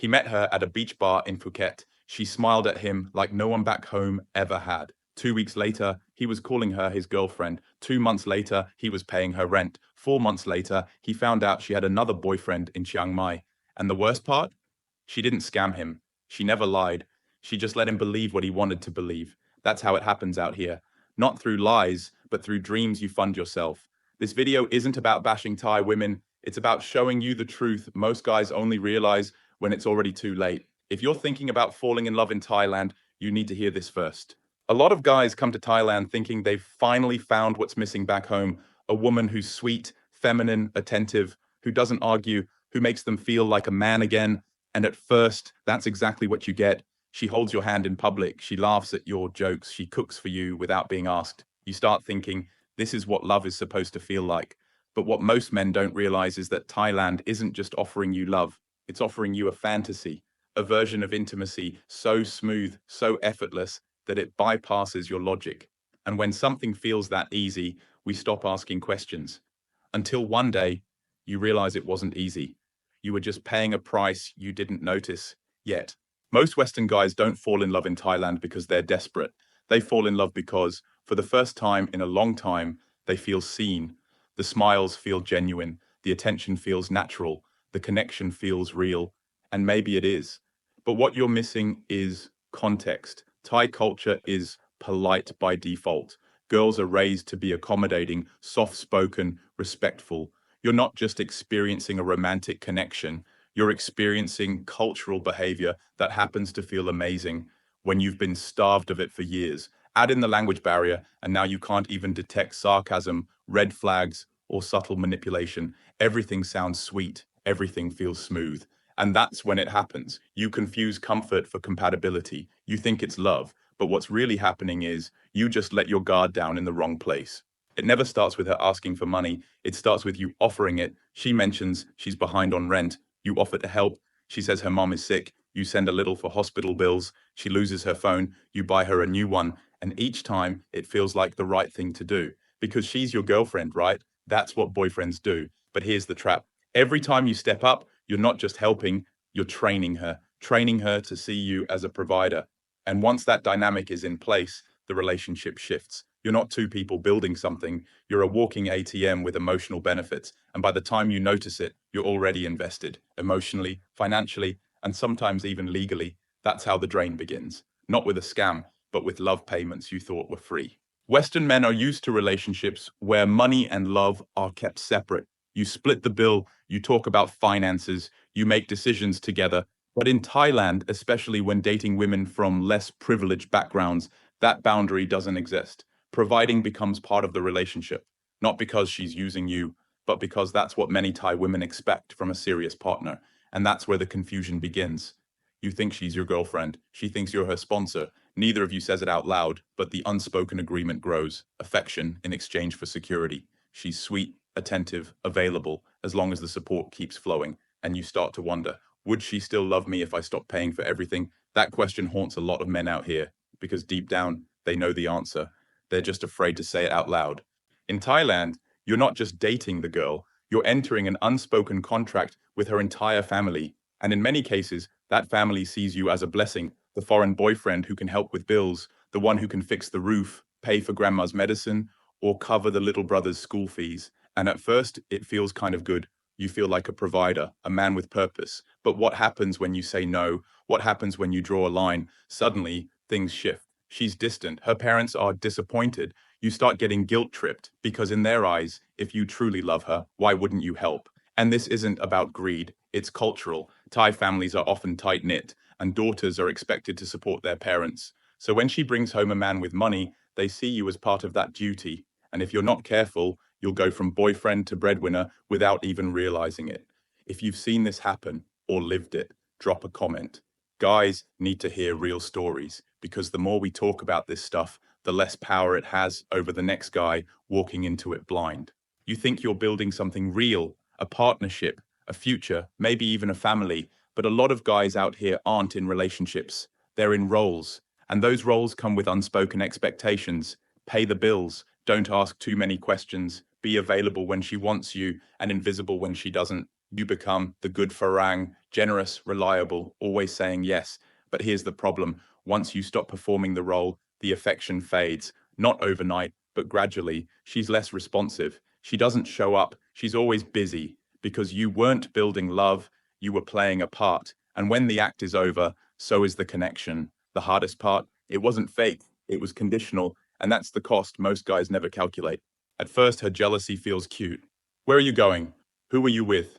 He met her at a beach bar in Phuket. She smiled at him like no one back home ever had. 2 weeks later, he was calling her his girlfriend. 2 months later, he was paying her rent. 4 months later, he found out she had another boyfriend in Chiang Mai. And the worst part? She didn't scam him. She never lied. She just let him believe what he wanted to believe. That's how it happens out here. Not through lies, but through dreams you fund yourself. This video isn't about bashing Thai women. It's about showing you the truth most guys only realize when it's already too late. If you're thinking about falling in love in Thailand, you need to hear this first. A lot of guys come to Thailand thinking they've finally found what's missing back home, a woman who's sweet, feminine, attentive, who doesn't argue, who makes them feel like a man again. And at first, that's exactly what you get. She holds your hand in public. She laughs at your jokes. She cooks for you without being asked. You start thinking, this is what love is supposed to feel like. But what most men don't realize is that Thailand isn't just offering you love, it's offering you a fantasy, a version of intimacy so smooth, so effortless that it bypasses your logic. And when something feels that easy, we stop asking questions. Until one day, you realize it wasn't easy. You were just paying a price you didn't notice yet. Most Western guys don't fall in love in Thailand because they're desperate. They fall in love because, for the first time in a long time, they feel seen. The smiles feel genuine. The attention feels natural. The connection feels real. And maybe it is. But what you're missing is context. Thai culture is polite by default. Girls are raised to be accommodating, soft-spoken, respectful. You're not just experiencing a romantic connection, you're experiencing cultural behavior that happens to feel amazing when you've been starved of it for years. Add in the language barrier, and now you can't even detect sarcasm, red flags, or subtle manipulation. Everything sounds sweet, everything feels smooth. And that's when it happens. You confuse comfort for compatibility. You think it's love, but what's really happening is you just let your guard down in the wrong place. It never starts with her asking for money. It starts with you offering it. She mentions she's behind on rent. You offer to help. She says her mom is sick. You send a little for hospital bills. She loses her phone. You buy her a new one. And each time it feels like the right thing to do because she's your girlfriend, right? That's what boyfriends do. But here's the trap. Every time you step up, you're not just helping, you're training her to see you as a provider. And once that dynamic is in place, the relationship shifts. You're not two people building something, you're a walking ATM with emotional benefits. And by the time you notice it, you're already invested emotionally, financially, and sometimes even legally. That's how the drain begins. Not with a scam, but with love payments you thought were free. Western men are used to relationships where money and love are kept separate. You split the bill, you talk about finances, you make decisions together. But in Thailand, especially when dating women from less privileged backgrounds, that boundary doesn't exist. Providing becomes part of the relationship, not because she's using you, but because that's what many Thai women expect from a serious partner. And that's where the confusion begins. You think she's your girlfriend. She thinks you're her sponsor. Neither of you says it out loud, but the unspoken agreement grows. Affection in exchange for security. She's sweet, attentive, available, as long as the support keeps flowing. And you start to wonder, would she still love me if I stopped paying for everything? That question haunts a lot of men out here, because deep down, they know the answer. They're just afraid to say it out loud. In Thailand, you're not just dating the girl, you're entering an unspoken contract with her entire family. And in many cases, that family sees you as a blessing, the foreign boyfriend who can help with bills, the one who can fix the roof, pay for grandma's medicine, or cover the little brother's school fees. And at first, it feels kind of good. You feel like a provider, a man with purpose. But what happens when you say no? What happens when you draw a line? Suddenly, things shift. She's distant. Her parents are disappointed. You start getting guilt-tripped because in their eyes, if you truly love her, why wouldn't you help? And this isn't about greed. It's cultural. Thai families are often tight-knit, and daughters are expected to support their parents. So when she brings home a man with money, they see you as part of that duty. And if you're not careful, you'll go from boyfriend to breadwinner without even realizing it. If you've seen this happen or lived it, drop a comment. Guys need to hear real stories because the more we talk about this stuff, the less power it has over the next guy walking into it blind. You think you're building something real, a partnership, a future, maybe even a family, but a lot of guys out here aren't in relationships. They're in roles, and those roles come with unspoken expectations. Pay the bills, don't ask too many questions, be available when she wants you and invisible when she doesn't. You become the good farang, generous, reliable, always saying yes. But here's the problem. Once you stop performing the role, the affection fades. Not overnight, but gradually. She's less responsive. She doesn't show up. She's always busy because you weren't building love, you were playing a part. And when the act is over, so is the connection. The hardest part, it wasn't fake, it was conditional. And that's the cost most guys never calculate. At first, her jealousy feels cute. Where are you going? Who were you with?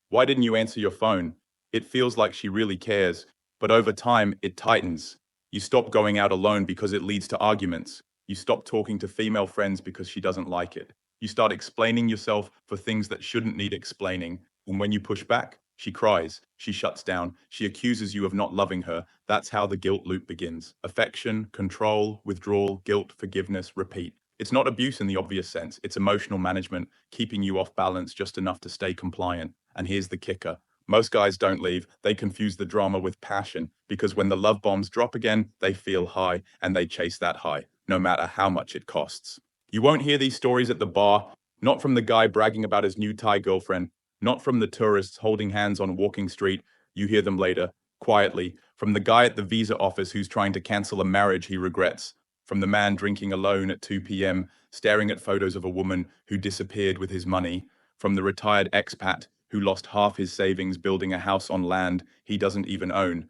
Why didn't you answer your phone? It feels like she really cares, but over time, it tightens. You stop going out alone because it leads to arguments. You stop talking to female friends because she doesn't like it. You start explaining yourself for things that shouldn't need explaining. And when you push back, she cries, she shuts down, she accuses you of not loving her. That's how the guilt loop begins. Affection, control, withdrawal, guilt, forgiveness, repeat. It's not abuse in the obvious sense, it's emotional management, keeping you off balance just enough to stay compliant. And here's the kicker. Most guys don't leave, they confuse the drama with passion, because when the love bombs drop again, they feel high, and they chase that high, no matter how much it costs. You won't hear these stories at the bar, not from the guy bragging about his new Thai girlfriend, not from the tourists holding hands on Walking Street. You hear them later, quietly, from the guy at the visa office who's trying to cancel a marriage he regrets, from the man drinking alone at 2 p.m., staring at photos of a woman who disappeared with his money, from the retired expat who lost half his savings building a house on land he doesn't even own.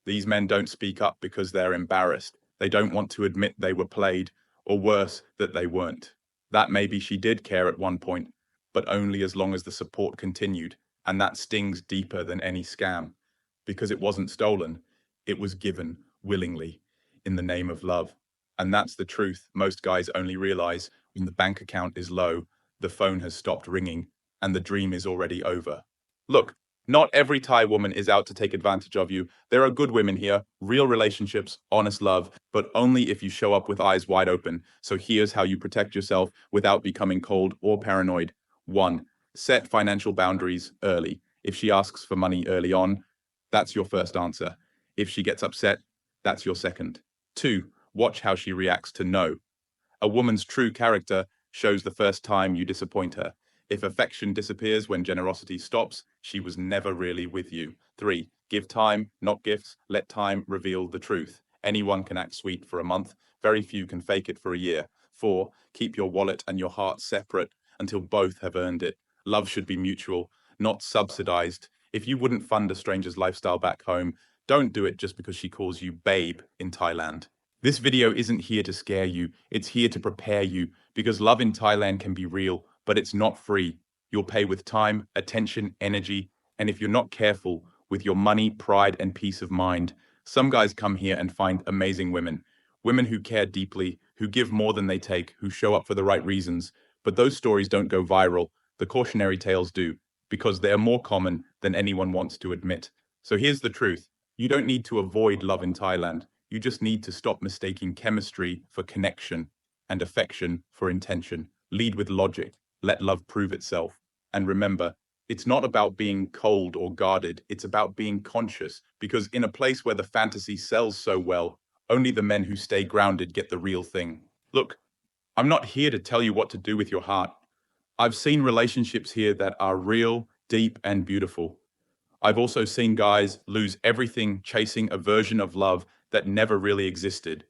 These men don't speak up because they're embarrassed. They don't want to admit they were played, or worse, that they weren't. That maybe she did care at one point, but only as long as the support continued, and that stings deeper than any scam. Because it wasn't stolen, it was given willingly in the name of love. And that's the truth most guys only realize when the bank account is low, the phone has stopped ringing, and the dream is already over. Look, not every Thai woman is out to take advantage of you. There are good women here, real relationships, honest love, but only if you show up with eyes wide open. So here's how you protect yourself without becoming cold or paranoid. 1. Set financial boundaries early. If she asks for money early on, that's your first answer. If she gets upset, that's your second. 2. Watch how she reacts to no. A woman's true character shows the first time you disappoint her. If affection disappears when generosity stops, she was never really with you. 3. Give time, not gifts. Let time reveal the truth. Anyone can act sweet for a month. Very few can fake it for a year. 4. Keep your wallet and your heart separate until both have earned it. Love should be mutual, not subsidized. If you wouldn't fund a stranger's lifestyle back home, don't do it just because she calls you babe in Thailand. This video isn't here to scare you, it's here to prepare you, because love in Thailand can be real, but it's not free. You'll pay with time, attention, energy, and if you're not careful, with your money, pride, and peace of mind. Some guys come here and find amazing women. Women who care deeply, who give more than they take, who show up for the right reasons. But those stories don't go viral. The cautionary tales do, because they're more common than anyone wants to admit. So here's the truth. You don't need to avoid love in Thailand. You just need to stop mistaking chemistry for connection and affection for intention. Lead with logic. Let love prove itself. And remember, it's not about being cold or guarded. It's about being conscious, because in a place where the fantasy sells so well, only the men who stay grounded get the real thing. Look, I'm not here to tell you what to do with your heart. I've seen relationships here that are real, deep, and beautiful. I've also seen guys lose everything chasing a version of love that never really existed.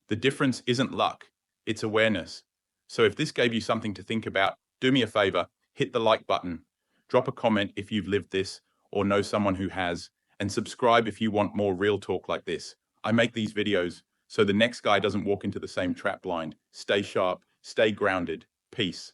The difference isn't luck, it's awareness. So if this gave you something to think about, do me a favor, hit the like button, drop a comment if you've lived this or know someone who has, and subscribe if you want more real talk like this. I make these videos so the next guy doesn't walk into the same trap blind. Stay sharp, stay grounded. Peace.